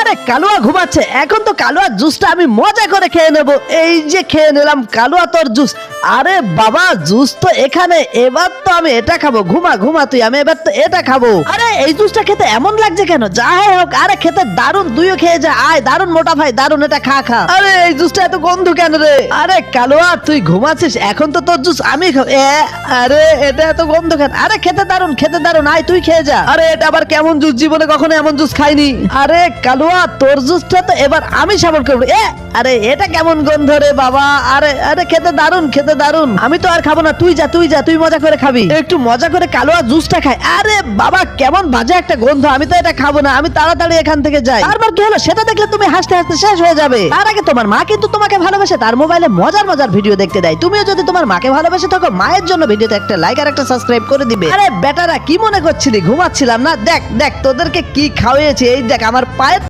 আরে কালুয়া ঘুমাচ্ছে, এখন তো কালুয়ার জুসটা আমি মজা করে খেয়ে নেব। এই যে খেয়ে নিলাম কালুয়া তোর জুস। আরে বাবা জুস তো এখানে, এবার তো আমি এটা খাবো। ঘুমা ঘুমা তুই, আমি এবার তো এটা খাবো। আরে এই জুসটা খেতে এমন লাগছে কেন? যাই হোক, আরে খেতে দারুন, তুইও খেয়ে যা। আয় দারুন মোটা ভাই, দারুন, এটা খা খা। আরে এই জুসটা এত গন্ধ কেন রে? আরে কালুয়া তুই ঘুমাচ্ছিস, এখন তো তোর জুস আমি আরে এটা এত গন্ধ কেন? আরে খেতে দারুন, খেতে দারুন, আয় তুই খেয়ে যা। আরে এটা আবার কেমন জুস? জীবনে কখনো এমন জুস খাইনি। আরে কালুয়া তোর জুসটা তো এবার আমি সেবন করবো। আরে এটা কেমন গন্ধ রে বাবা? আরে আরে খেতে দারুন, খেতে দারুন। আমি তো আর খাবো না, তুই যা তুই যা, তুই মজা করে খাবি। একটু মজা করে কালুয়া জুসটা খাই। আরে বাবা কেমন বাজে একটা গন্ধ, আমি তো এটা খাবো না, আমি তাড়াতাড়ি এখান থেকে যাই। তারপর কি হলো সেটা দেখলে তুমি হাসতে হাসতে শেষ হয়ে যাবে। তার আগে তোমার মা কিন্তু তোমাকে ভালোবাসে, তার মোবাইলে মজার মজার ভিডিও দেখতে দেয়। তুমিও যদি তোমার মাকে ভালোবাসে থাকো, মায়ের জন্য ভিডিওতে একটা লাইক আর একটা সাবস্ক্রাইব করে দিবে। আরে বেটারা কি মনে করছিলি ঘুমাচ্ছিলাম না? দেখ দেখ তোদেরকে কি খাওয়িয়েছি, এই দেখ আমার পায়ের